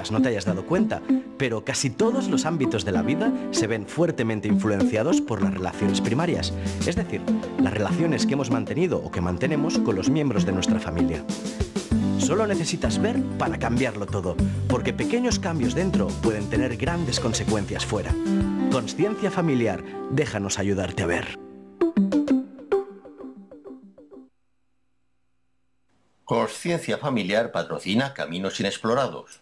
quizás no te hayas dado cuenta, pero casi todos los ámbitos de la vida se ven fuertemente influenciados por las relaciones primarias, es decir, las relaciones que hemos mantenido o que mantenemos con los miembros de nuestra familia. Solo necesitas ver para cambiarlo todo, porque pequeños cambios dentro pueden tener grandes consecuencias fuera. Consciencia familiar, déjanos ayudarte a ver. Consciencia Familiar patrocina Caminos Inexplorados.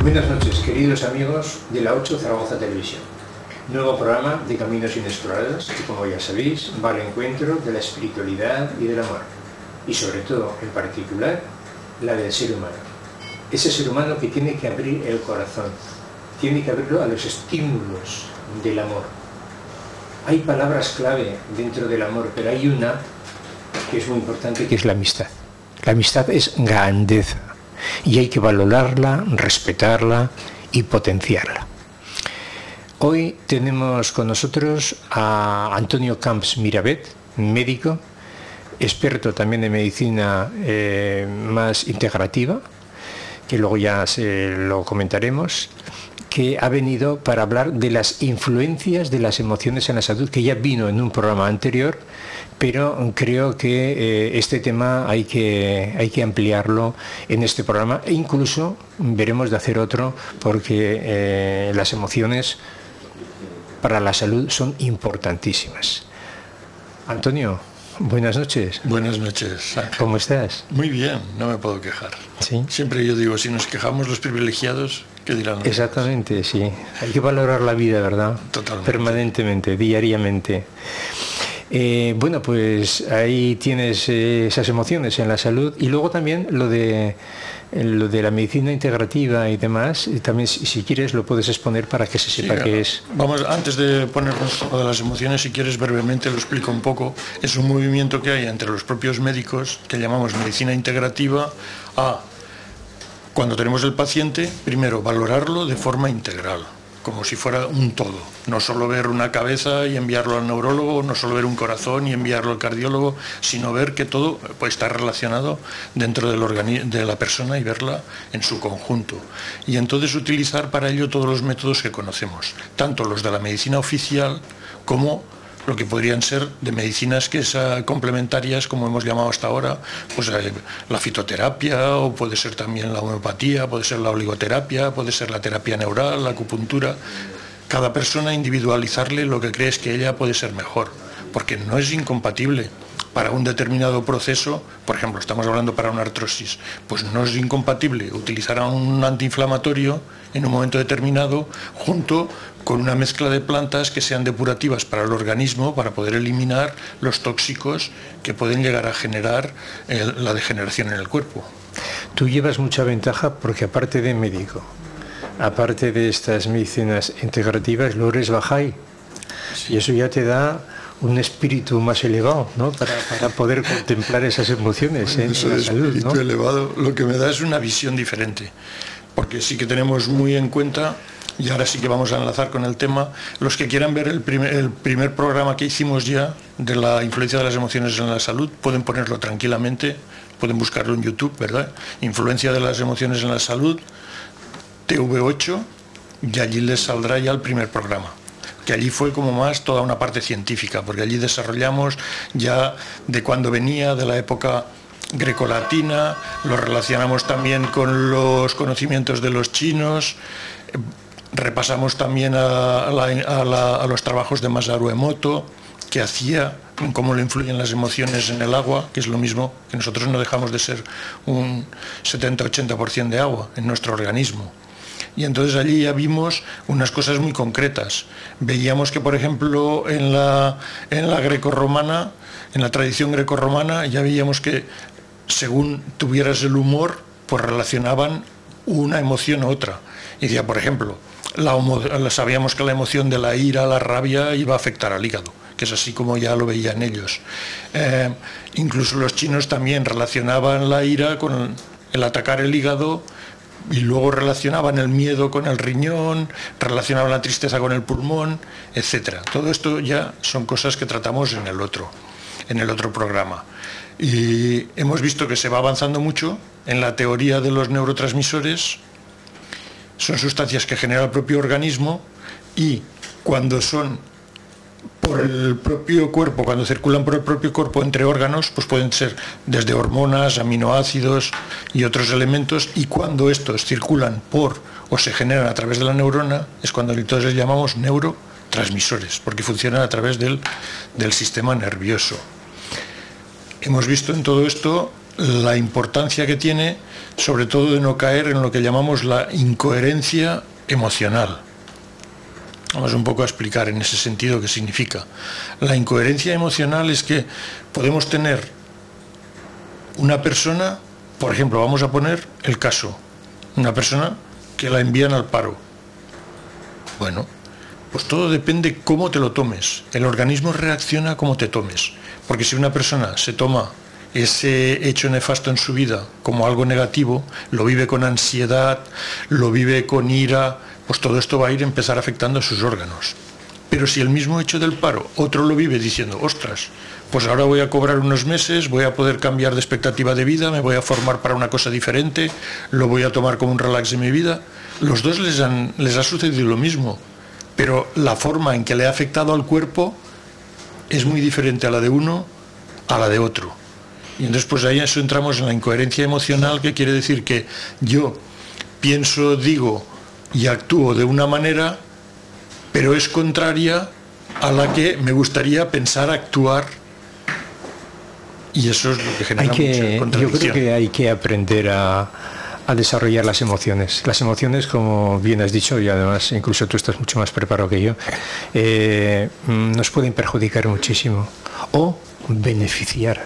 Buenas noches, queridos amigos de la 8 Zaragoza Televisión. Nuevo programa de Caminos Inexplorados que, como ya sabéis, va al encuentro de la espiritualidad y del amor. Y sobre todo, en particular, la del ser humano. Ese ser humano que tiene que abrir el corazón, tiene que abrirlo a los estímulos del amor. Hay palabras clave dentro del amor, pero hay una que es muy importante, que es la amistad. La amistad es grandeza. Y hay que valorarla, respetarla y potenciarla. Hoy tenemos con nosotros a Antonio Camps Mirabet, médico, experto también en medicina más integrativa, que luego ya lo comentaremos, que ha venido para hablar de las influencias de las emociones en la salud, que ya vino en un programa anterior, pero creo que este tema hay que ampliarlo en este programa e incluso veremos de hacer otro, porque las emociones para la salud son importantísimas. Antonio, buenas noches. Buenas noches, Ángel. ¿Cómo estás? Muy bien, no me puedo quejar. ¿Sí? Siempre yo digo, si nos quejamos los privilegiados, ¿qué dirán los Exactamente, demás? Sí. Hay que valorar la vida, ¿verdad? Totalmente. Permanentemente, diariamente. Bueno, pues ahí tienes esas emociones en la salud y luego también lo de la medicina integrativa y demás, y también si quieres lo puedes exponer para que se sepa qué es. Vamos, antes de ponernos lo de las emociones, si quieres brevemente lo explico un poco. Es un movimiento que hay entre los propios médicos que llamamos medicina integrativa a, cuando tenemos el paciente, primero valorarlo de forma integral, como si fuera un todo, no solo ver una cabeza y enviarlo al neurólogo, no solo ver un corazón y enviarlo al cardiólogo, sino ver que todo puede estar relacionado dentro de la persona y verla en su conjunto. Y entonces utilizar para ello todos los métodos que conocemos, tanto los de la medicina oficial como lo que podrían ser de medicinas que son complementarias, como hemos llamado hasta ahora, pues la fitoterapia, o puede ser también la homeopatía, puede ser la oligoterapia, puede ser la terapia neural, la acupuntura. Cada persona individualizarle lo que crees que ella puede ser mejor, porque no es incompatible. Para un determinado proceso, por ejemplo, estamos hablando para una artrosis, pues no es incompatible utilizar un antiinflamatorio en un momento determinado junto con una mezcla de plantas que sean depurativas para el organismo, para poder eliminar los tóxicos que pueden llegar a generar la degeneración en el cuerpo. Tú llevas mucha ventaja porque, aparte de médico, aparte de estas medicinas integrativas, lo eres bahá'í. Sí. Y eso ya te da un espíritu más elevado, ¿no? Para poder contemplar esas emociones, bueno, en la salud, espíritu, ¿no? Elevado, lo que me da es una visión diferente, porque sí que tenemos muy en cuenta, y ahora sí que vamos a enlazar con el tema, los que quieran ver el primer programa que hicimos ya de la influencia de las emociones en la salud, pueden ponerlo tranquilamente, pueden buscarlo en YouTube, ¿verdad? Influencia de las emociones en la salud, TV8, y allí les saldrá ya el primer programa, que allí fue como más toda una parte científica, porque allí desarrollamos ya de cuando venía, de la época grecolatina, lo relacionamos también con los conocimientos de los chinos, repasamos también a los trabajos de Masaru Emoto, que hacía en cómo le influyen las emociones en el agua, que es lo mismo que nosotros no dejamos de ser un 70-80% de agua en nuestro organismo. Y entonces allí ya vimos unas cosas muy concretas. Veíamos que, por ejemplo, en la grecorromana, en la tradición grecorromana, ya veíamos que según tuvieras el humor, pues relacionaban una emoción a otra. Y decía, por ejemplo, sabíamos que la emoción de la ira, la rabia, iba a afectar al hígado, que es así como ya lo veían ellos. Incluso los chinos también relacionaban la ira con el atacar el hígado, y luego relacionaban el miedo con el riñón, relacionaban la tristeza con el pulmón, etc. Todo esto ya son cosas que tratamos en el otro programa. Y hemos visto que se va avanzando mucho en la teoría de los neurotransmisores. Son sustancias que genera el propio organismo y cuando son por el propio cuerpo, cuando circulan por el propio cuerpo entre órganos, pues pueden ser desde hormonas, aminoácidos y otros elementos, y cuando estos circulan por o se generan a través de la neurona, es cuando entonces les llamamos neurotransmisores, porque funcionan a través del sistema nervioso. Hemos visto en todo esto la importancia que tiene, sobre todo de no caer en lo que llamamos la incoherencia emocional. Vamos un poco a explicar en ese sentido qué significa. La incoherencia emocional es que podemos tener una persona, por ejemplo, vamos a poner el caso, una persona que la envían al paro. Bueno, pues todo depende cómo te lo tomes. El organismo reacciona como te tomes. Porque si una persona se toma ese hecho nefasto en su vida como algo negativo, lo vive con ansiedad, lo vive con ira, pues todo esto va a empezar afectando a sus órganos. Pero si el mismo hecho del paro, otro lo vive diciendo, ostras, pues ahora voy a cobrar unos meses, voy a poder cambiar de expectativa de vida, me voy a formar para una cosa diferente, lo voy a tomar como un relax de mi vida, los dos les ha sucedido lo mismo, pero la forma en que le ha afectado al cuerpo es muy diferente a la de uno a la de otro. Y entonces pues ahí eso entramos en la incoherencia emocional, que quiere decir que yo pienso, digo y actúo de una manera, pero es contraria a la que me gustaría pensar, actuar, y eso es lo que genera mucha contradicción. Yo creo que hay que aprender a desarrollar las emociones. Las emociones, como bien has dicho, y además incluso tú estás mucho más preparado que yo, nos pueden perjudicar muchísimo o beneficiar,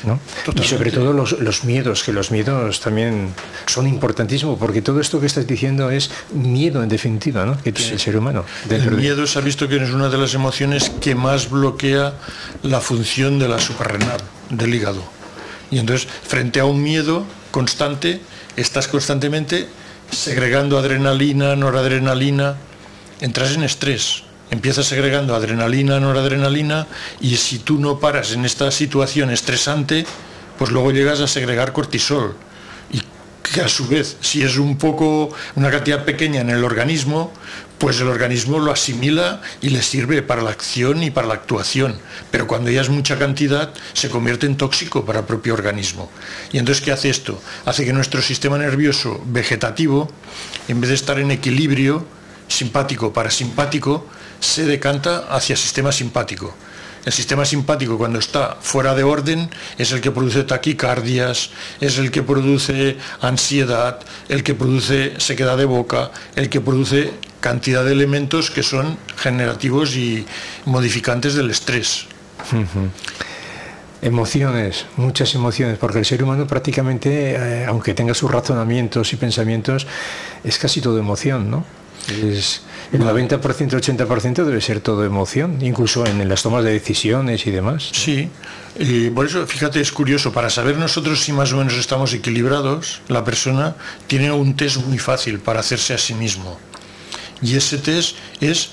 ¿no? Y sobre todo los miedos, que los miedos también son importantísimos, porque todo esto que estás diciendo es miedo en definitiva, ¿no? Que tiene el ser humano. El miedo se ha visto que es una de las emociones que más bloquea la función de la suprarrenal, del hígado. Y entonces, frente a un miedo constante, estás constantemente segregando adrenalina, noradrenalina, entras en estrés. Empiezas segregando adrenalina, noradrenalina, y si tú no paras en esta situación estresante, pues luego llegas a segregar cortisol. Y que a su vez, si es una cantidad pequeña en el organismo, pues el organismo lo asimila y le sirve para la acción y para la actuación. Pero cuando ya es mucha cantidad, se convierte en tóxico para el propio organismo. Y entonces, ¿qué hace esto? Hace que nuestro sistema nervioso vegetativo, en vez de estar en equilibrio simpático-parasimpático, se decanta hacia sistema simpático. El sistema simpático, cuando está fuera de orden, es el que produce taquicardias, es el que produce ansiedad, el que produce sequedad de boca, el que produce cantidad de elementos que son generativos y modificantes del estrés. Emociones, muchas emociones, porque el ser humano prácticamente, aunque tenga sus razonamientos y pensamientos, es casi todo emoción, ¿no? El 90%, 80% debe ser todo emoción, incluso en las tomas de decisiones y demás. Sí, y por eso, fíjate, es curioso, para saber nosotros si más o menos estamos equilibrados, la persona tiene un test muy fácil para hacerse a sí mismo. Y ese test es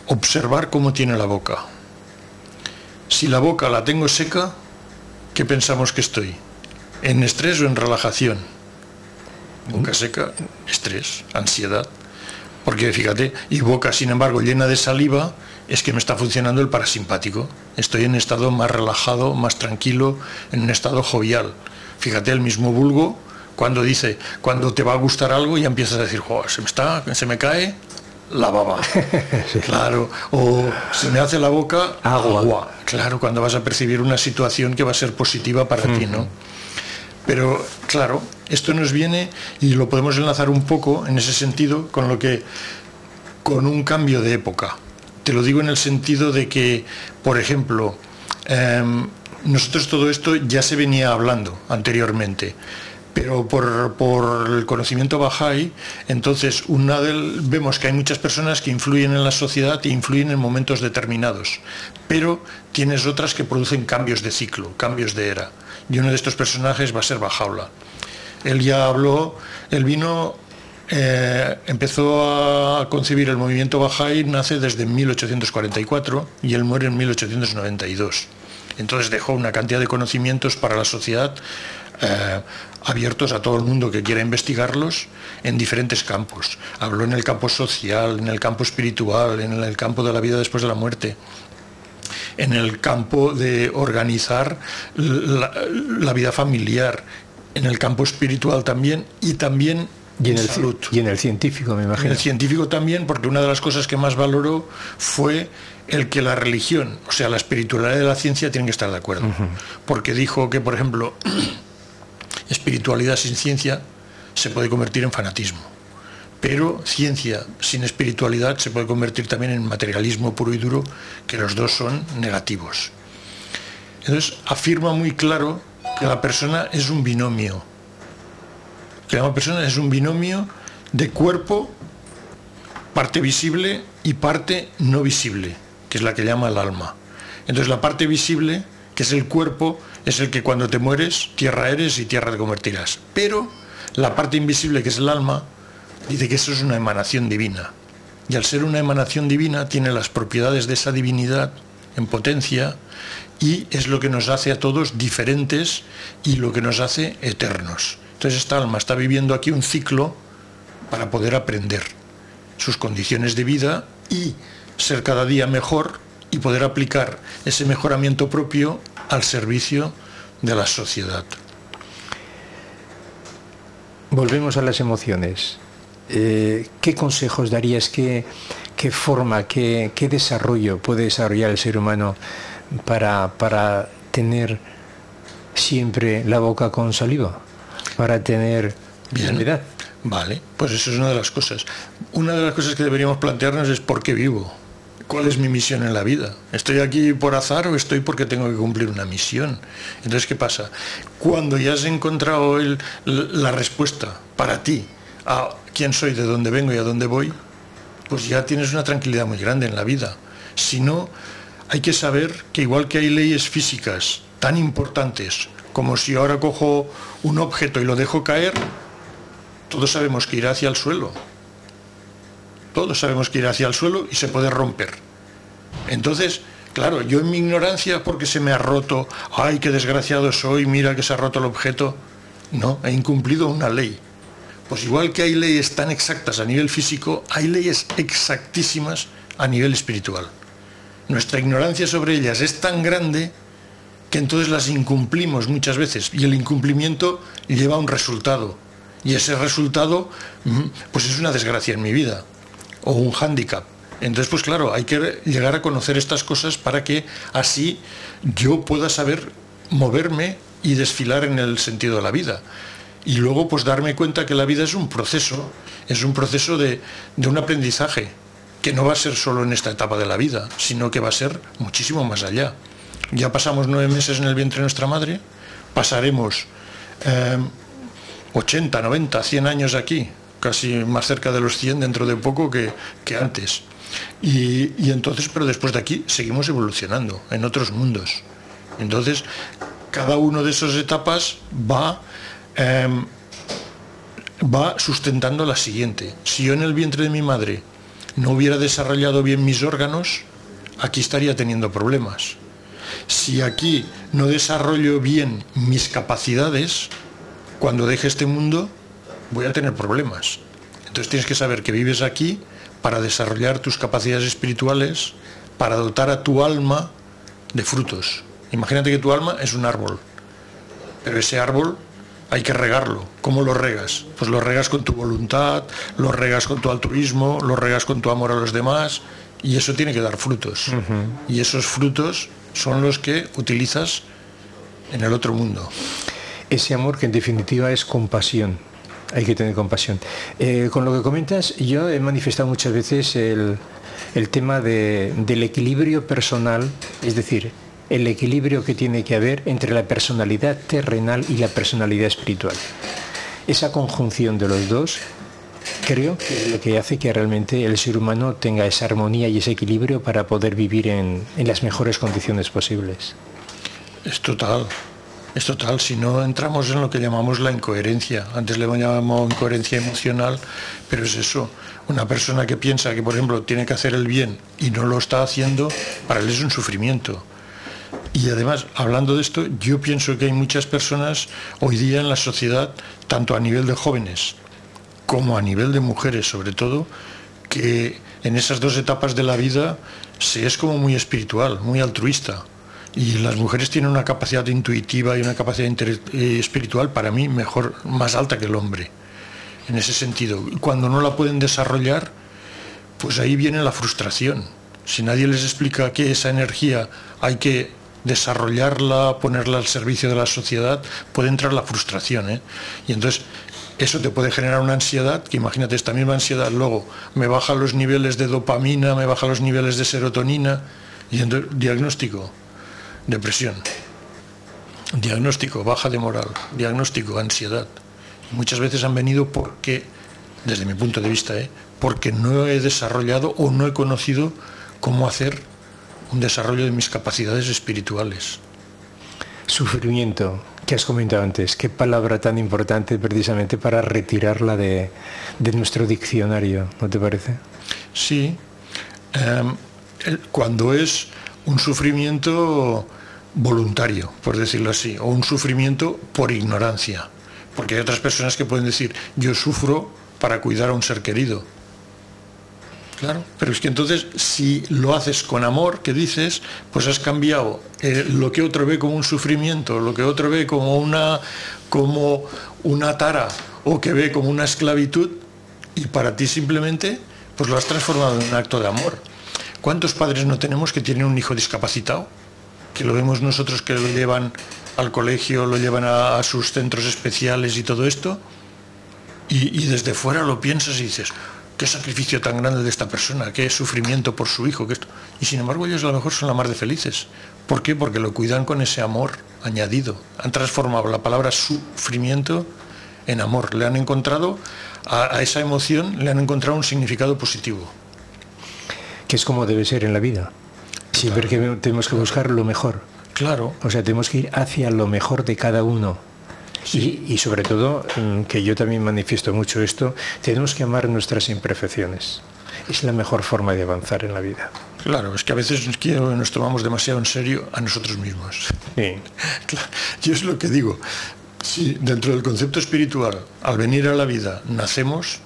observar cómo tiene la boca. Si la boca la tengo seca, ¿qué pensamos que estoy? ¿En estrés o en relajación? Boca seca, estrés, ansiedad. Porque fíjate, y boca sin embargo llena de saliva, es que me está funcionando el parasimpático. Estoy en un estado más relajado, más tranquilo, en un estado jovial. Fíjate, el mismo vulgo, cuando te va a gustar algo, ya empiezas a decir, se me cae la baba. Sí. Claro, o se me hace la boca agua. Claro, cuando vas a percibir una situación que va a ser positiva para ti, ¿no? Pero, claro, esto nos viene, y lo podemos enlazar un poco en ese sentido con un cambio de época. Te lo digo en el sentido de que, por ejemplo, nosotros todo esto ya se venía hablando anteriormente, pero por el conocimiento Bahá'í, entonces vemos que hay muchas personas que influyen en la sociedad e influyen en momentos determinados, pero tienes otras que producen cambios de ciclo, cambios de era, y uno de estos personajes va a ser Baha'u'lláh. Él ya habló, empezó a concebir el movimiento Bahá'í, nace desde 1844 y él muere en 1892. Entonces dejó una cantidad de conocimientos para la sociedad abiertos a todo el mundo que quiera investigarlos en diferentes campos. Habló en el campo social, en el campo espiritual, en el campo de la vida después de la muerte, en el campo de organizar la vida familiar, en el campo espiritual también, y también en salud. Y en el científico, me imagino. En el científico también, porque una de las cosas que más valoró fue el que la religión, o sea, la espiritualidad de la ciencia tienen que estar de acuerdo. Porque dijo que, por ejemplo, espiritualidad sin ciencia se puede convertir en fanatismo, pero ciencia sin espiritualidad se puede convertir también en materialismo puro y duro, que los dos son negativos. Entonces afirma muy claro que la persona es un binomio, de cuerpo, parte visible y parte no visible, que es la que llama el alma. Entonces la parte visible, que es el cuerpo, es el que cuando te mueres, tierra eres y tierra te convertirás. Pero la parte invisible, que es el alma, dice que eso es una emanación divina. Y al ser una emanación divina, tiene las propiedades de esa divinidad en potencia, y es lo que nos hace a todos diferentes y lo que nos hace eternos. Entonces esta alma está viviendo aquí un ciclo para poder aprender sus condiciones de vida y ser cada día mejor, y poder aplicar ese mejoramiento propio al servicio de la sociedad. Volvemos a las emociones. ¿Qué consejos darías, qué forma, qué desarrollo puede desarrollar el ser humano para tener siempre la boca con saliva, para tener vitalidad? Vale, pues eso es una de las cosas. Una de las cosas que deberíamos plantearnos es ¿por qué vivo? ¿Cuál es mi misión en la vida? ¿Estoy aquí por azar o estoy porque tengo que cumplir una misión? Entonces, ¿qué pasa? Cuando ya has encontrado la respuesta para ti a quién soy, de dónde vengo y a dónde voy, pues ya tienes una tranquilidad muy grande en la vida. Si no, hay que saber que igual que hay leyes físicas tan importantes como si ahora cojo un objeto y lo dejo caer, todos sabemos que irá hacia el suelo. Todos sabemos que irá hacia el suelo y se puede romper. Entonces, claro, yo en mi ignorancia, porque se me ha roto, ¡ay, qué desgraciado soy, mira que se ha roto el objeto! No, he incumplido una ley. Pues igual que hay leyes tan exactas a nivel físico, hay leyes exactísimas a nivel espiritual. Nuestra ignorancia sobre ellas es tan grande que entonces las incumplimos muchas veces, y el incumplimiento lleva a un resultado. Y ese resultado, pues es una desgracia en mi vida, o un hándicap. Entonces, pues claro, hay que llegar a conocer estas cosas para que así yo pueda saber moverme y desfilar en el sentido de la vida. Y luego, pues darme cuenta que la vida es un proceso de un aprendizaje, que no va a ser solo en esta etapa de la vida, sino que va a ser muchísimo más allá. Ya pasamos 9 meses en el vientre de nuestra madre, pasaremos 80, 90, 100 años aquí, casi más cerca de los 100 dentro de poco que antes. Y entonces, pero después de aquí seguimos evolucionando en otros mundos. Entonces, cada una de esas etapas va sustentando la siguiente. Si yo en el vientre de mi madre no hubiera desarrollado bien mis órganos, aquí estaría teniendo problemas. Si aquí no desarrollo bien mis capacidades, cuando deje este mundo voy a tener problemas. Entonces tienes que saber que vives aquí para desarrollar tus capacidades espirituales, para dotar a tu alma de frutos. Imagínate que tu alma es un árbol, pero ese árbol hay que regarlo. ¿Cómo lo regas? Pues lo regas con tu voluntad, lo regas con tu altruismo, lo regas con tu amor a los demás, y eso tiene que dar frutos. Y esos frutos son los que utilizas en el otro mundo. Ese amor que en definitiva es compasión. Hay que tener compasión. Con lo que comentas, yo he manifestado muchas veces el tema del equilibrio personal, es decir, el equilibrio que tiene que haber entre la personalidad terrenal y la personalidad espiritual. Esa conjunción de los dos creo que es lo que hace que realmente el ser humano tenga esa armonía y ese equilibrio para poder vivir en las mejores condiciones posibles. Es total, si no entramos en lo que llamamos la incoherencia. Antes le llamamos incoherencia emocional, pero es eso. Una persona que piensa que, por ejemplo, tiene que hacer el bien y no lo está haciendo, para él es un sufrimiento. Y además, hablando de esto, yo pienso que hay muchas personas hoy día en la sociedad, tanto a nivel de jóvenes como a nivel de mujeres sobre todo, que en esas dos etapas de la vida se es como muy espiritual, muy altruista. Y las mujeres tienen una capacidad intuitiva y una capacidad espiritual, para mí, mejor, más alta que el hombre, en ese sentido. Cuando no la pueden desarrollar, pues ahí viene la frustración. Si nadie les explica que esa energía hay que desarrollarla, ponerla al servicio de la sociedad, puede entrar la frustración, ¿eh? Y entonces eso te puede generar una ansiedad, que imagínate, esta misma ansiedad luego me baja los niveles de dopamina, me baja los niveles de serotonina, y entonces, diagnóstico, depresión, diagnóstico, baja de moral, diagnóstico, ansiedad. Muchas veces han venido porque, desde mi punto de vista, porque no he desarrollado o no he conocido cómo hacer un desarrollo de mis capacidades espirituales. Sufrimiento, que has comentado antes, qué palabra tan importante precisamente para retirarla de nuestro diccionario, ¿no te parece? Sí, cuando es un sufrimiento voluntario, por decirlo así, o un sufrimiento por ignorancia, porque hay otras personas que pueden decir, yo sufro para cuidar a un ser querido. Claro, pero es que entonces si lo haces con amor, que dices, pues has cambiado lo que otro ve como un sufrimiento, lo que otro ve como una tara o que ve como una esclavitud, y para ti simplemente pues lo has transformado en un acto de amor. ¿Cuántos padres no tenemos que tienen un hijo discapacitado? Que lo vemos nosotros, que lo llevan al colegio, lo llevan a sus centros especiales y todo esto, y desde fuera lo piensas y dices, qué sacrificio tan grande de esta persona, qué sufrimiento por su hijo, y sin embargo ellos a lo mejor son la mar de felices. ¿Por qué? Porque lo cuidan con ese amor añadido. Han transformado la palabra sufrimiento en amor. Le han encontrado a esa emoción, le han encontrado un significado positivo. Que es como debe ser en la vida. Siempre que tenemos que buscar lo mejor. Claro. O sea, tenemos que ir hacia lo mejor de cada uno. Sí. Y sobre todo, que yo también manifiesto mucho esto, tenemos que amar nuestras imperfecciones. Es la mejor forma de avanzar en la vida. Claro, es que a veces nos tomamos demasiado en serio a nosotros mismos. Sí. Claro, yo es lo que digo. Si dentro del concepto espiritual, al venir a la vida, nacemos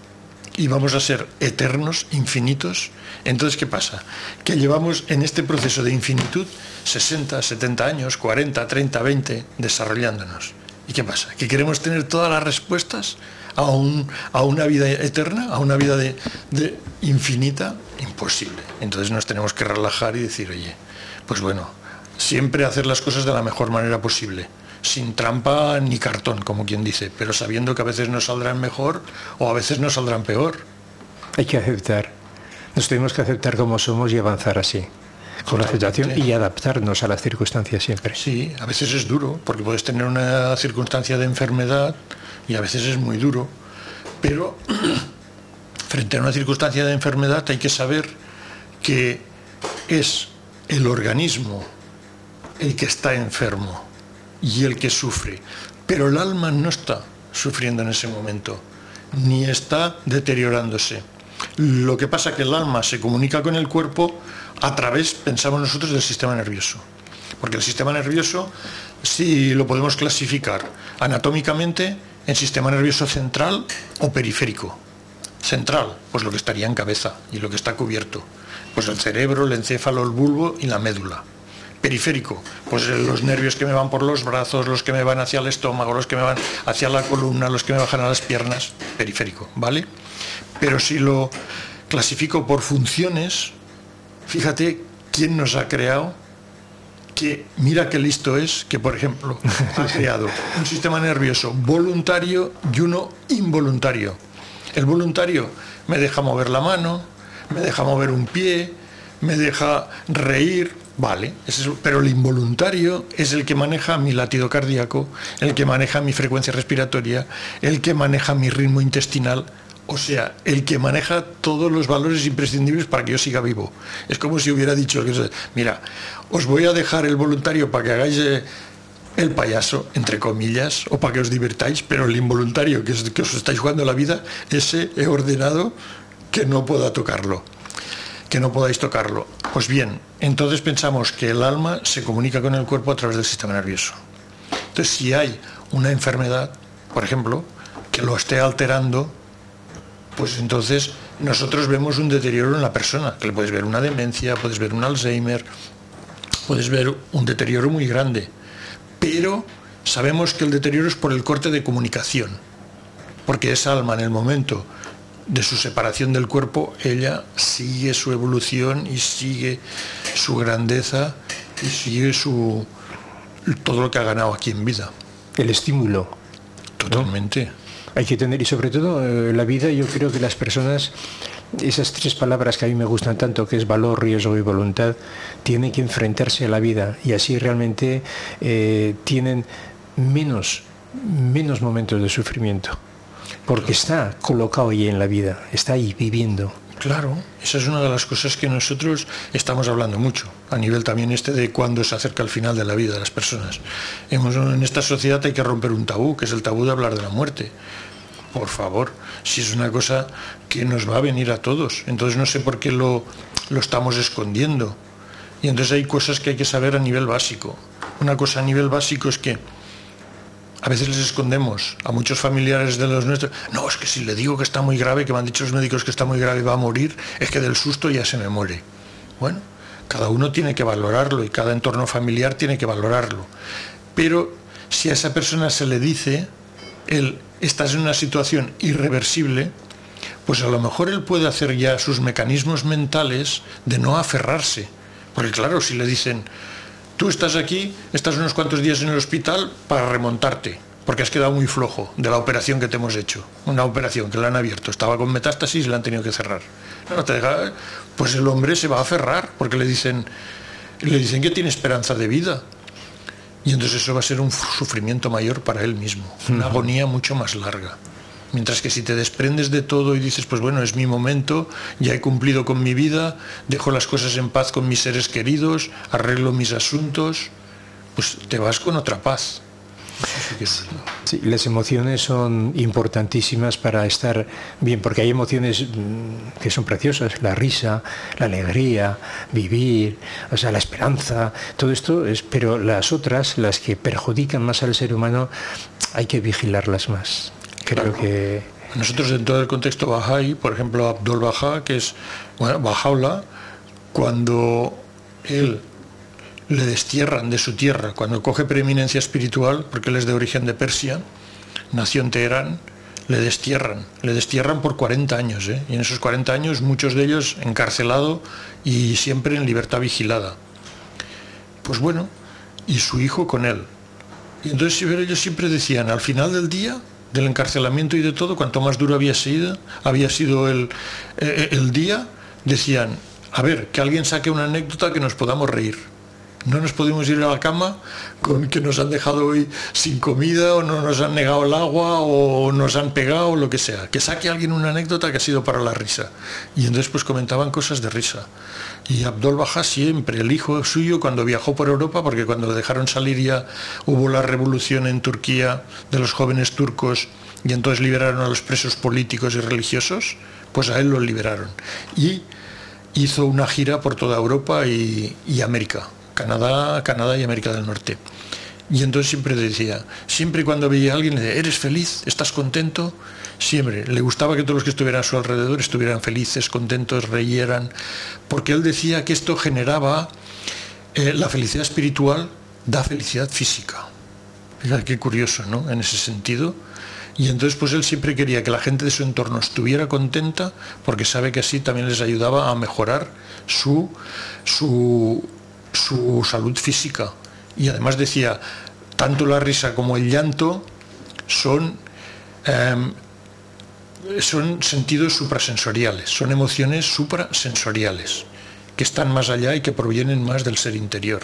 y vamos a ser eternos, infinitos, entonces ¿qué pasa? Que llevamos en este proceso de infinitud 60, 70 años, 40, 30, 20, desarrollándonos. ¿Y qué pasa? ¿Que queremos tener todas las respuestas a una vida eterna, a una vida de infinita? Imposible. Entonces nos tenemos que relajar y decir, oye, pues bueno, siempre hacer las cosas de la mejor manera posible, sin trampa ni cartón, como quien dice, pero sabiendo que a veces nos saldrán mejor o a veces nos saldrán peor. Hay que aceptar. Nos tenemos que aceptar como somos y avanzar así. Con la aceptación y adaptarnos a las circunstancias siempre. Sí, a veces es duro, porque puedes tener una circunstancia de enfermedad y a veces es muy duro, pero frente a una circunstancia de enfermedad hay que saber que es el organismo el que está enfermo y el que sufre, pero el alma no está sufriendo en ese momento, ni está deteriorándose. Lo que pasa es que el alma se comunica con el cuerpo a través, pensamos nosotros, del sistema nervioso. Porque el sistema nervioso, sí lo podemos clasificar anatómicamente en sistema nervioso central o periférico. Central, pues lo que estaría en cabeza y lo que está cubierto. Pues el cerebro, el encéfalo, el bulbo y la médula. Periférico, pues los nervios que me van por los brazos, los que me van hacia el estómago, los que me van hacia la columna, los que me bajan a las piernas. Periférico, ¿vale? Pero si lo clasifico por funciones, fíjate quién nos ha creado, que mira qué listo es, que por ejemplo ha creado un sistema nervioso voluntario y uno involuntario. El voluntario me deja mover la mano, me deja mover un pie, me deja reír, vale, pero el involuntario es el que maneja mi latido cardíaco, el que maneja mi frecuencia respiratoria, el que maneja mi ritmo intestinal, o sea, el que maneja todos los valores imprescindibles para que yo siga vivo. Es como si hubiera dicho, mira, os voy a dejar el voluntario para que hagáis el payaso, entre comillas, o para que os divirtáis, pero el involuntario, que os estáis jugando la vida, ese he ordenado que no pueda tocarlo, que no podáis tocarlo. Pues bien, entonces pensamos que el alma se comunica con el cuerpo a través del sistema nervioso. Entonces, si hay una enfermedad, por ejemplo, que lo esté alterando, pues entonces nosotros vemos un deterioro en la persona, que le puedes ver una demencia, puedes ver un Alzheimer, puedes ver un deterioro muy grande, pero sabemos que el deterioro es por el corte de comunicación, porque esa alma en el momento de su separación del cuerpo, ella sigue su evolución y sigue su grandeza y sigue todo lo que ha ganado aquí en vida. El estímulo. Totalmente. ¿No? Hay que tener, y sobre todo la vida, yo creo que las personas, esas tres palabras que a mí me gustan tanto, que es valor, riesgo y voluntad, tienen que enfrentarse a la vida y así realmente tienen menos momentos de sufrimiento, porque está colocado ahí en la vida, está ahí viviendo. Claro, esa es una de las cosas que nosotros estamos hablando mucho, a nivel también de cuando se acerca el final de la vida de las personas. En esta sociedad hay que romper un tabú, que es el tabú de hablar de la muerte. Por favor, si es una cosa que nos va a venir a todos, entonces no sé por qué lo estamos escondiendo. Y entonces hay cosas que hay que saber a nivel básico. Una cosa a nivel básico es que a veces les escondemos a muchos familiares de los nuestros. No, es que si le digo que está muy grave, que me han dicho los médicos que está muy grave y va a morir, es que del susto ya se me muere. Bueno, cada uno tiene que valorarlo y cada entorno familiar tiene que valorarlo. Pero si a esa persona se le dice, estás en una situación irreversible, pues a lo mejor él puede hacer ya sus mecanismos mentales de no aferrarse. Porque claro, si le dicen, tú estás aquí, estás unos cuantos días en el hospital para remontarte, porque has quedado muy flojo de la operación que te hemos hecho. Una operación que le han abierto, estaba con metástasis y la han tenido que cerrar. No te deja, pues el hombre se va a aferrar, porque le dicen que tiene esperanza de vida. Y entonces eso va a ser un sufrimiento mayor para él mismo, una agonía mucho más larga. Mientras que si te desprendes de todo y dices, pues bueno, es mi momento, ya he cumplido con mi vida, dejo las cosas en paz con mis seres queridos, arreglo mis asuntos, pues te vas con otra paz. Sí, las emociones son importantísimas para estar bien, porque hay emociones que son preciosas, la risa, la alegría, vivir, o sea, la esperanza, todo esto es, pero las otras, las que perjudican más al ser humano, hay que vigilarlas más. Creo que nosotros dentro del contexto Bahá'í, por ejemplo, Abdul Bahá, que es Bahá'u'lláh, cuando él le destierran de su tierra, cuando coge preeminencia espiritual, porque él es de origen de Persia, nació en Teherán, le destierran por 40 años, y en esos 40 años muchos de ellos encarcelado y siempre en libertad vigilada. Pues bueno, y su hijo con él. Y entonces ellos siempre decían, al final del día, del encarcelamiento y de todo, cuanto más duro había sido el día, decían, a ver, que alguien saque una anécdota que nos podamos reír. No nos podemos ir a la cama con que nos han dejado hoy sin comida, o no nos han negado el agua, o nos han pegado, o lo que sea. Que saque alguien una anécdota que ha sido para la risa. Y entonces pues comentaban cosas de risa. Y Abdul Bahá siempre, el hijo suyo, cuando viajó por Europa, porque cuando lo dejaron salir ya hubo la revolución en Turquía de los jóvenes turcos, y entonces liberaron a los presos políticos y religiosos, pues a él lo liberaron. Y hizo una gira por toda Europa y América. Canadá y América del Norte. Y entonces siempre decía, siempre cuando veía a alguien le decía, ¿eres feliz? ¿Estás contento? Siempre. Le gustaba que todos los que estuvieran a su alrededor estuvieran felices, contentos, reyeran, porque él decía que esto generaba la felicidad espiritual, da felicidad física. Fíjate qué curioso, ¿no? En ese sentido. Y entonces pues él siempre quería que la gente de su entorno estuviera contenta, porque sabe que así también les ayudaba a mejorar su su salud física. Y además decía, tanto la risa como el llanto son sentidos suprasensoriales, son emociones suprasensoriales, que están más allá y que provienen más del ser interior.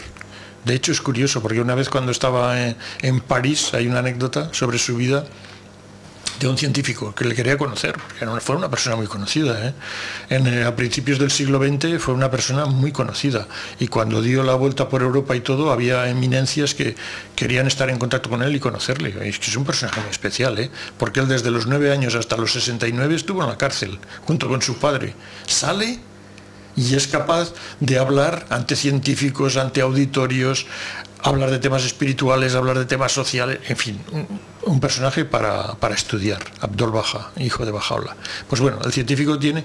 De hecho es curioso, porque una vez cuando estaba en París, hay una anécdota sobre su vida de un científico que le quería conocer, que fue una persona muy conocida, a principios del siglo XX fue una persona muy conocida, y cuando dio la vuelta por Europa y todo, había eminencias que querían estar en contacto con él y conocerle. Y es que es un personaje muy especial, porque él desde los 9 años hasta los 69 estuvo en la cárcel, junto con su padre. Sale y es capaz de hablar ante científicos, ante auditorios, hablar de temas espirituales, hablar de temas sociales, en fin, un personaje para estudiar, Abdul Baha, hijo de Bahá'u'lláh. Pues bueno, el científico tiene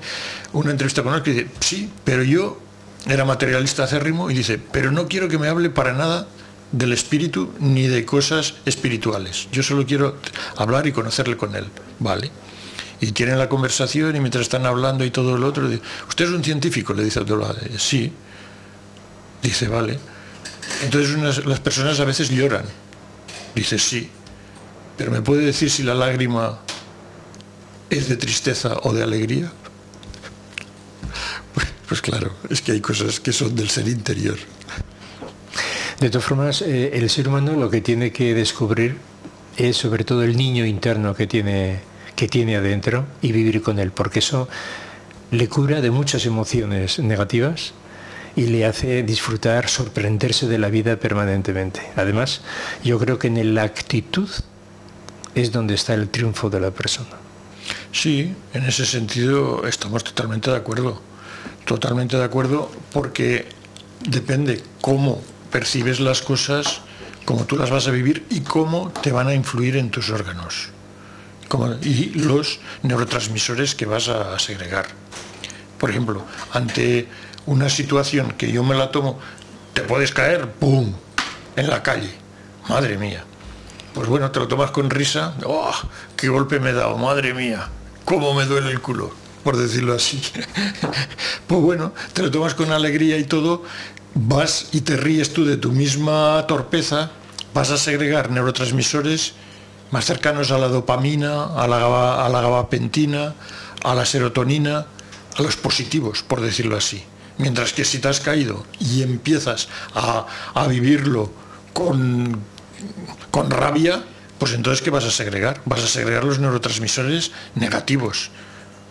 una entrevista con él que dice, sí, pero yo era materialista acérrimo, y dice, pero no quiero que me hable para nada del espíritu ni de cosas espirituales, yo solo quiero hablar y conocerle con él, ¿vale? Y tienen la conversación, y mientras están hablando y todo lo otro, dice, ¿usted es un científico?, le dice Abdullah. Sí. Dice, vale. Entonces las personas a veces lloran. Dice, sí. Pero ¿me puede decir si la lágrima es de tristeza o de alegría? Pues claro, es que hay cosas que son del ser interior. De todas formas, el ser humano lo que tiene que descubrir es sobre todo el niño interno que tiene adentro, y vivir con él, porque eso le cura de muchas emociones negativas y le hace disfrutar, sorprenderse de la vida permanentemente. Además, yo creo que en la actitud es donde está el triunfo de la persona. Sí, en ese sentido estamos totalmente de acuerdo, porque depende cómo percibes las cosas, cómo tú las vas a vivir y cómo te van a influir en tus órganos. Y los neurotransmisores que vas a segregar. Por ejemplo, ante una situación que yo me la tomo, te puedes caer, ¡pum!, en la calle, madre mía. Pues bueno, te lo tomas con risa, ¡oh!, qué golpe me he dado, madre mía, cómo me duele el culo, por decirlo así. Pues bueno, te lo tomas con alegría y todo, vas y te ríes tú de tu misma torpeza, vas a segregar neurotransmisores más cercanos a la dopamina, a la gabapentina, a la serotonina, a los positivos, por decirlo así. Mientras que si te has caído y empiezas a vivirlo con rabia, pues entonces ¿qué vas a segregar? Vas a segregar los neurotransmisores negativos.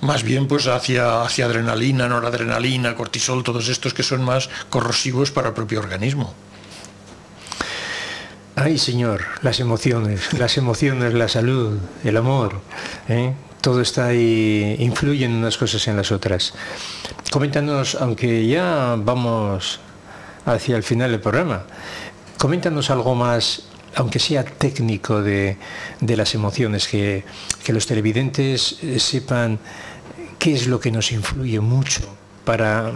Más bien pues hacia adrenalina, noradrenalina, cortisol, todos estos que son más corrosivos para el propio organismo. Ay, Señor, las emociones, la salud, el amor, todo está ahí, influyen unas cosas en las otras. Coméntanos, aunque ya vamos hacia el final del programa, coméntanos algo más, aunque sea técnico, de las emociones, que los televidentes sepan qué es lo que nos influye mucho para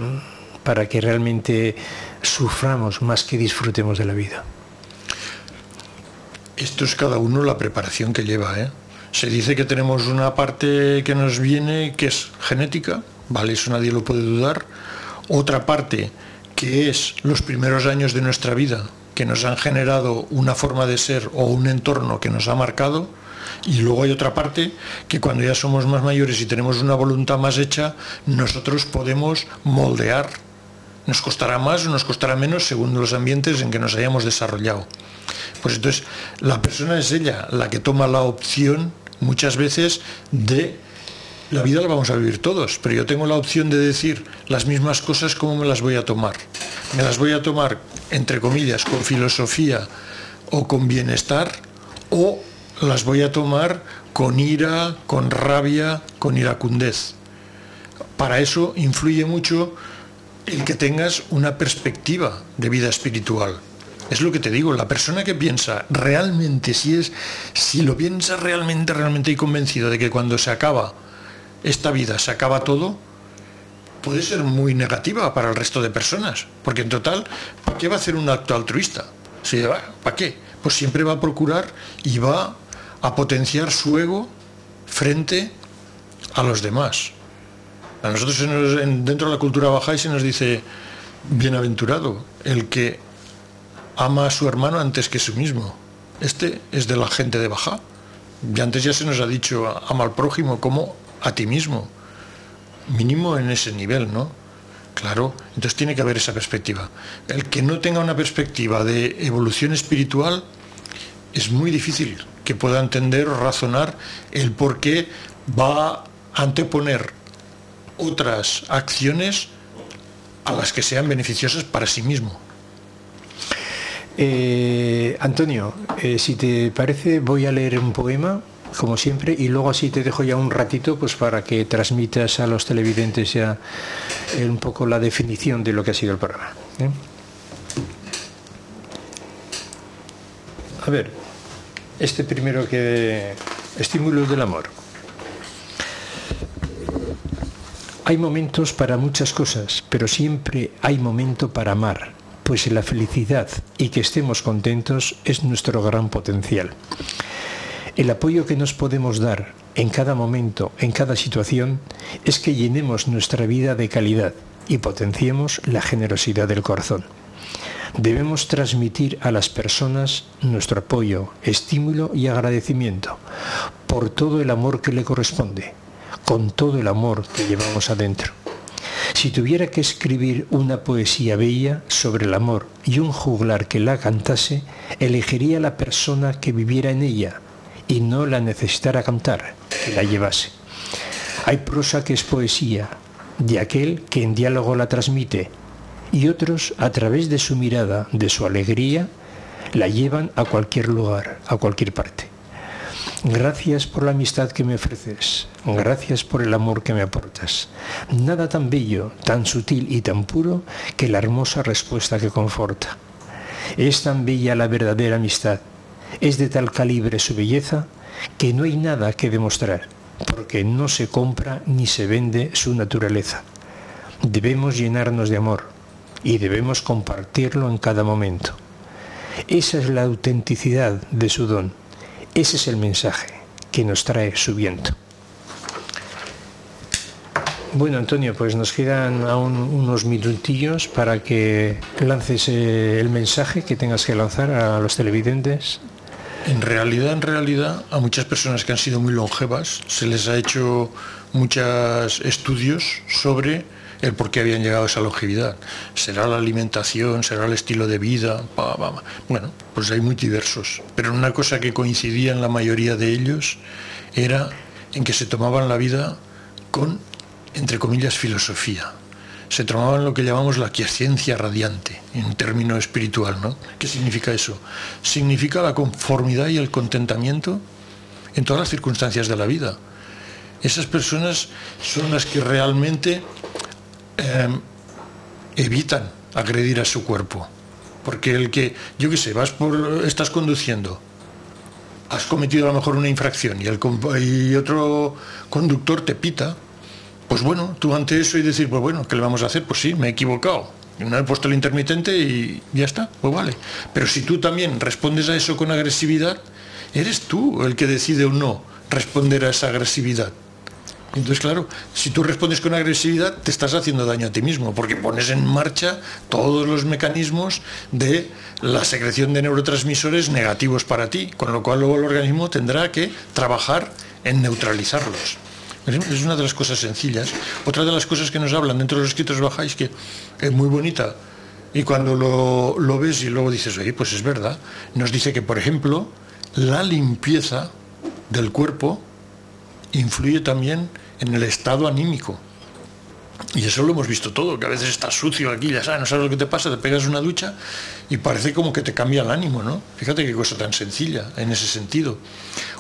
que realmente suframos más que disfrutemos de la vida. Esto es cada uno la preparación que lleva, Se dice que tenemos una parte que nos viene, que es genética, ¿vale? Eso nadie lo puede dudar. Otra parte que es los primeros años de nuestra vida, que nos han generado una forma de ser o un entorno que nos ha marcado. Y luego hay otra parte que cuando ya somos más mayores y tenemos una voluntad más hecha, nosotros podemos moldear. Nos costará más o nos costará menos según los ambientes en que nos hayamos desarrollado. Pues entonces la persona es ella la que toma la opción muchas veces de la vida la vamos a vivir todos, pero yo tengo la opción de decir las mismas cosas, ¿cómo me las voy a tomar? ¿Me las voy a tomar, entre comillas, con filosofía o con bienestar? ¿O las voy a tomar con ira, con rabia, con iracundez? Para eso influye mucho el que tengas una perspectiva de vida espiritual. Es lo que te digo, la persona que piensa realmente, si lo piensa realmente y convencido de que cuando se acaba esta vida, se acaba todo, puede ser muy negativa para el resto de personas. Porque en total, ¿para qué va a hacer un acto altruista? ¿Para qué? Pues siempre va a procurar y va a potenciar su ego frente a los demás. A nosotros dentro de la cultura bahá'í se nos dice, bienaventurado el que ama a su hermano antes que su mismo. Este es de la gente de Bajá. Y antes ya se nos ha dicho, ama al prójimo como a ti mismo. Mínimo en ese nivel, ¿no? Claro, entonces tiene que haber esa perspectiva. El que no tenga una perspectiva de evolución espiritual, es muy difícil que pueda entender o razonar el por qué va a anteponer otras acciones a las que sean beneficiosas para sí mismo. Antonio, si te parece, voy a leer un poema, como siempre, y luego así te dejo ya un ratito pues para que transmitas a los televidentes ya un poco la definición de lo que ha sido el programa. A ver, este primero que... Estímulos del amor. Hay momentos para muchas cosas, pero siempre hay momento para amar, pues la felicidad y que estemos contentos es nuestro gran potencial. El apoyo que nos podemos dar en cada momento, en cada situación, es que llenemos nuestra vida de calidad y potenciemos la generosidad del corazón. Debemos transmitir a las personas nuestro apoyo, estímulo y agradecimiento por todo el amor que le corresponde, con todo el amor que llevamos adentro. Si tuviera que escribir una poesía bella sobre el amor y un juglar que la cantase, elegiría la persona que viviera en ella y no la necesitara cantar, que la llevase. Hay prosa que es poesía, de aquel que en diálogo la transmite, y otros, a través de su mirada, de su alegría, la llevan a cualquier lugar, a cualquier parte. Gracias por la amistad que me ofreces, gracias por el amor que me aportas. Nada tan bello, tan sutil y tan puro que la hermosa respuesta que conforta. Es tan bella la verdadera amistad, es de tal calibre su belleza que no hay nada que demostrar, porque no se compra ni se vende su naturaleza. Debemos llenarnos de amor y debemos compartirlo en cada momento. Esa es la autenticidad de su don. Ese es el mensaje que nos trae su viento. Bueno, Antonio, pues nos quedan aún unos minutillos para que lances el mensaje que tengas que lanzar a los televidentes. En realidad, a muchas personas que han sido muy longevas se les ha hecho muchos estudios sobre el por qué habían llegado a esa longevidad. ¿Será la alimentación? ¿Será el estilo de vida? Bueno, pues hay muy diversos. Pero una cosa que coincidía en la mayoría de ellos era en que se tomaban la vida con, entre comillas, filosofía. Se tomaban lo que llamamos la quiescencia radiante, en término espiritual, ¿no? ¿Qué significa eso? Significa la conformidad y el contentamiento en todas las circunstancias de la vida. Esas personas son las que realmente evitan agredir a su cuerpo, porque el que, yo qué sé, estás conduciendo, has cometido a lo mejor una infracción y otro conductor te pita, pues bueno, tú ante eso y decir, pues bueno, ¿qué le vamos a hacer? Pues sí, me he equivocado, no he puesto el intermitente y ya está, pues vale. Pero si tú también respondes a eso con agresividad, eres tú el que decide o no responder a esa agresividad. Entonces, claro, si tú respondes con agresividad, te estás haciendo daño a ti mismo, porque pones en marcha todos los mecanismos de la secreción de neurotransmisores negativos para ti, con lo cual luego el organismo tendrá que trabajar en neutralizarlos. Es una de las cosas sencillas. Otra de las cosas que nos hablan dentro de los escritos bajáis, que es muy bonita, y cuando lo ves y luego dices, oye, pues es verdad, nos dice que, por ejemplo, la limpieza del cuerpo influye también en el estado anímico. Y eso lo hemos visto todo, que a veces estás sucio aquí, ya sabes, no sabes lo que te pasa, te pegas una ducha y parece como que te cambia el ánimo, ¿no? Fíjate qué cosa tan sencilla en ese sentido.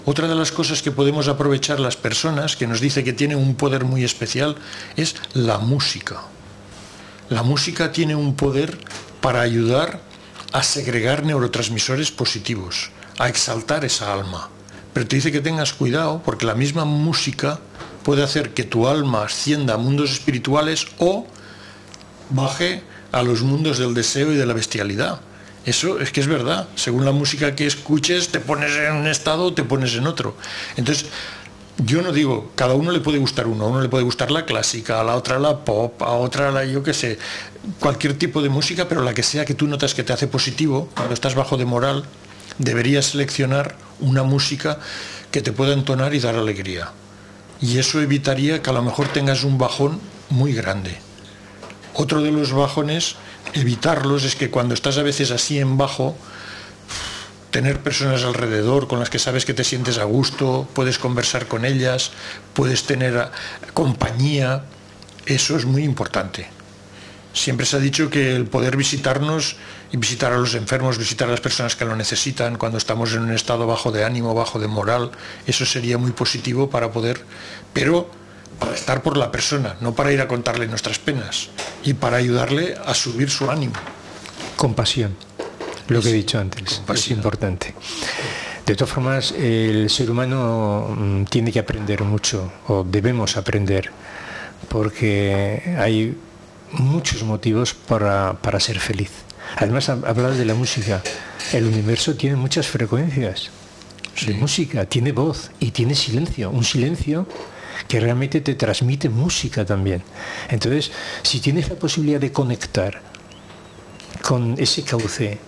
Otra de las cosas que podemos aprovechar las personas, que nos dice que tiene un poder muy especial, es la música. La música tiene un poder para ayudar a segregar neurotransmisores positivos, a exaltar esa alma. Pero te dice que tengas cuidado, porque la misma música puede hacer que tu alma ascienda a mundos espirituales o baje a los mundos del deseo y de la bestialidad. Eso es que es verdad. Según la música que escuches, te pones en un estado o te pones en otro. Entonces, Yo no digo, cada uno le puede gustar uno, a uno le puede gustar la clásica, a la otra la pop, a otra la, yo qué sé, cualquier tipo de música, pero la que sea que tú notas que te hace positivo, cuando estás bajo de moral, deberías seleccionar una música que te pueda entonar y dar alegría. Y eso evitaría que a lo mejor tengas un bajón muy grande. Otro de los bajones, evitarlos, es que cuando estás a veces así en bajo, tener personas alrededor con las que sabes que te sientes a gusto, puedes conversar con ellas, puedes tener compañía, eso es muy importante. Siempre se ha dicho que el poder visitarnos y visitar a los enfermos, visitar a las personas que lo necesitan, cuando estamos en un estado bajo de ánimo, bajo de moral, eso sería muy positivo para poder, pero para estar por la persona, no para ir a contarle nuestras penas, y para ayudarle a subir su ánimo. Compasión. Lo que he dicho antes, es importante. De todas formas, el ser humano tiene que aprender mucho, o debemos aprender, porque hay muchos motivos para ser feliz. Además, hablar de la música, el universo tiene muchas frecuencias de música, tiene voz y tiene silencio, un silencio que realmente te transmite música también. Entonces, si tienes la posibilidad de conectar con ese cauce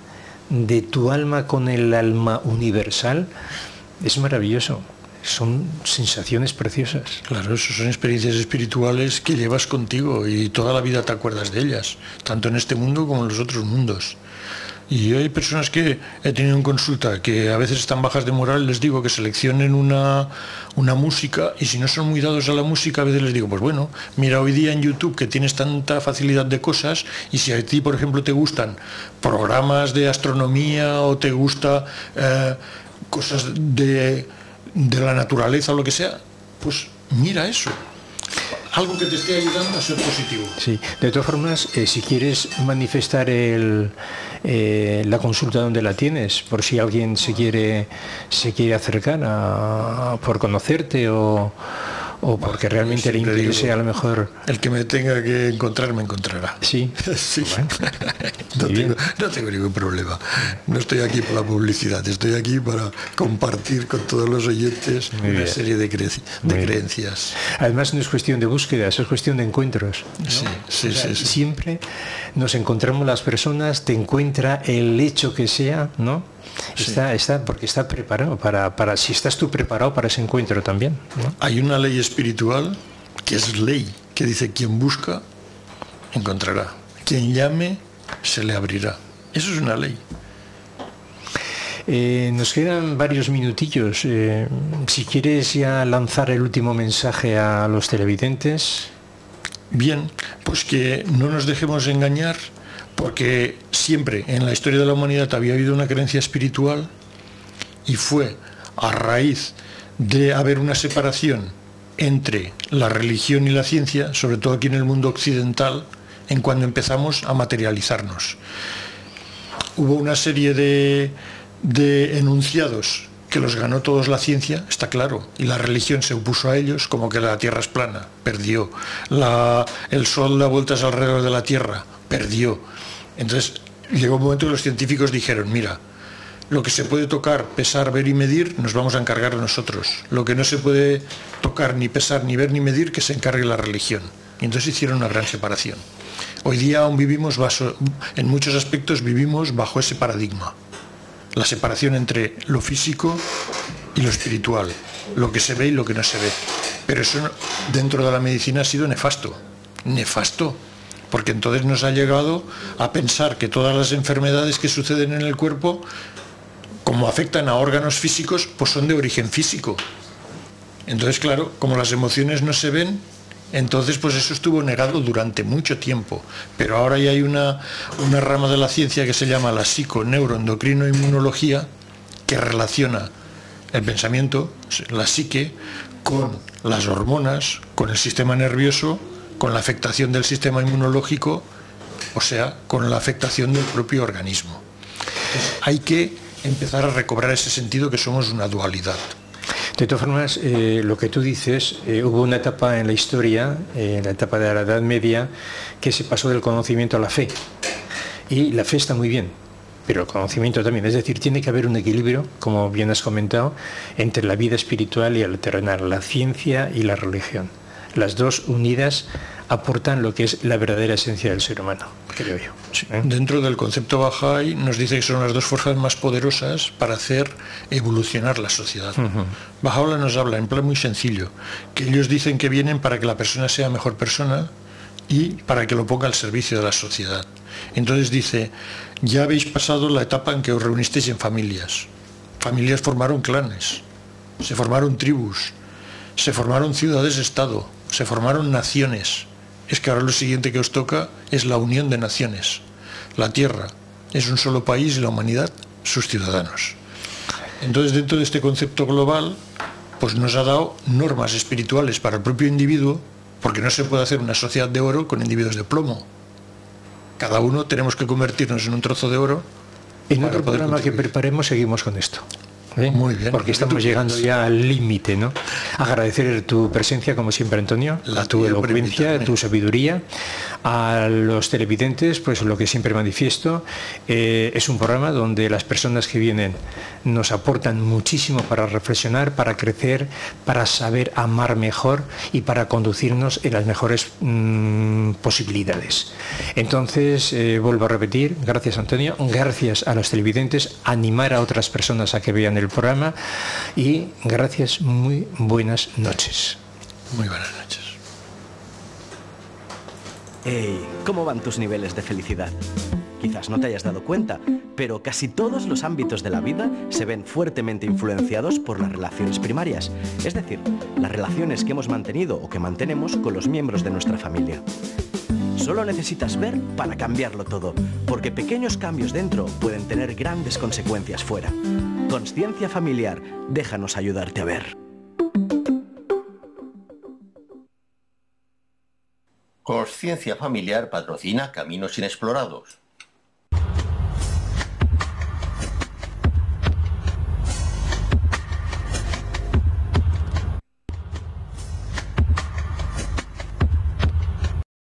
de tu alma con el alma universal, es maravilloso. Son sensaciones preciosas. Claro, eso son experiencias espirituales que llevas contigo y toda la vida te acuerdas de ellas, tanto en este mundo como en los otros mundos. Y hay personas que he tenido en consulta que a veces están bajas de moral, les digo que seleccionen una música, y si no son muy dados a la música, a veces les digo, pues bueno, mira hoy día en YouTube que tienes tanta facilidad de cosas, y si a ti, por ejemplo, te gustan programas de astronomía o te gusta cosas de la naturaleza o lo que sea, pues mira eso. Algo que te esté ayudando a ser positivo. Sí, de todas formas, si quieres manifestar la consulta donde la tienes, por si alguien se quiere acercar por conocerte o porque realmente le interese, a lo mejor. El que me tenga que encontrar me encontrará. Sí. Sí. Bueno, no tengo ningún problema. No estoy aquí por la publicidad, estoy aquí para compartir con todos los oyentes una serie de creencias. Además, no es cuestión de búsquedas, es cuestión de encuentros, ¿no? Sí. Siempre nos encontramos las personas, te encuentra el hecho que sea, ¿no? Porque está preparado para si estás tú preparado para ese encuentro también, ¿no? Hay una ley espiritual que es ley, que dice: quien busca encontrará, quien llame se le abrirá. Eso es una ley. Nos quedan varios minutillos. Si quieres ya lanzar el último mensaje a los televidentes. Bien, pues que no nos dejemos engañar, porque siempre en la historia de la humanidad había habido una creencia espiritual, y fue a raíz de haber una separación entre la religión y la ciencia, sobre todo aquí en el mundo occidental, en cuando empezamos a materializarnos. Hubo una serie de enunciados que los ganó todos la ciencia, está claro, y la religión se opuso a ellos, como que la Tierra es plana, perdió. El Sol da vueltas alrededor de la Tierra, perdió. Entonces llegó un momento que los científicos dijeron: mira, lo que se puede tocar, pesar, ver y medir, nos vamos a encargar nosotros. Lo que no se puede tocar, ni pesar, ni ver, ni medir, que se encargue la religión. Y entonces hicieron una gran separación. Hoy día aún vivimos en muchos aspectos vivimos bajo ese paradigma. La separación entre lo físico y lo espiritual, lo que se ve y lo que no se ve. Pero eso dentro de la medicina ha sido nefasto. Nefasto. Porque entonces nos ha llegado a pensar que todas las enfermedades que suceden en el cuerpo, como afectan a órganos físicos, pues son de origen físico. Entonces, claro, como las emociones no se ven, entonces pues eso estuvo negado durante mucho tiempo. Pero ahora ya hay una rama de la ciencia que se llama la psico-neuroendocrino-inmunología, que relaciona el pensamiento, la psique, con las hormonas, con el sistema nervioso, con la afectación del sistema inmunológico, o sea, con la afectación del propio organismo. Entonces, hay que empezar a recobrar ese sentido que somos una dualidad. De todas formas, lo que tú dices, hubo una etapa en la historia, la etapa de la Edad Media, que se pasó del conocimiento a la fe. Y la fe está muy bien, pero el conocimiento también. Es decir, tiene que haber un equilibrio, como bien has comentado, entre la vida espiritual y la terrenal, la ciencia y la religión. Las dos unidas aportan lo que es la verdadera esencia del ser humano, creo yo. Sí. Dentro del concepto Bahá'í nos dice que son las dos fuerzas más poderosas para hacer evolucionar la sociedad. Bahá'u'lláh nos habla en plan muy sencillo, que ellos dicen que vienen para que la persona sea mejor persona y para que lo ponga al servicio de la sociedad. Entonces dice, ya habéis pasado la etapa en que os reunisteis en familias. Familias formaron clanes, se formaron tribus, se formaron ciudades-estado, se formaron naciones. Es que ahora lo siguiente que os toca es la unión de naciones. La Tierra es un solo país y la humanidad sus ciudadanos. Entonces, dentro de este concepto global, pues nos ha dado normas espirituales para el propio individuo, porque no se puede hacer una sociedad de oro con individuos de plomo. Cada uno tenemos que convertirnos en un trozo de oro. En otro programa que preparemos seguimos con esto. Muy bien. Porque estamos llegando ya al límite, ¿no? Agradecer tu presencia, como siempre, Antonio, a tu elocuencia, tu sabiduría, a los televidentes, pues lo que siempre manifiesto, es un programa donde las personas que vienen nos aportan muchísimo para reflexionar, para crecer, para saber amar mejor y para conducirnos en las mejores posibilidades. Entonces, vuelvo a repetir, gracias Antonio, gracias a los televidentes, animar a otras personas a que vean el programa y gracias, muy buenas noches. Muy buenas noches. Hey, ¿cómo van tus niveles de felicidad? Quizás no te hayas dado cuenta, pero casi todos los ámbitos de la vida se ven fuertemente influenciados por las relaciones primarias, es decir, las relaciones que hemos mantenido o que mantenemos con los miembros de nuestra familia. Solo necesitas ver para cambiarlo todo, porque pequeños cambios dentro pueden tener grandes consecuencias fuera. Consciencia familiar, déjanos ayudarte a ver. Consciencia Familiar patrocina Caminos Inexplorados.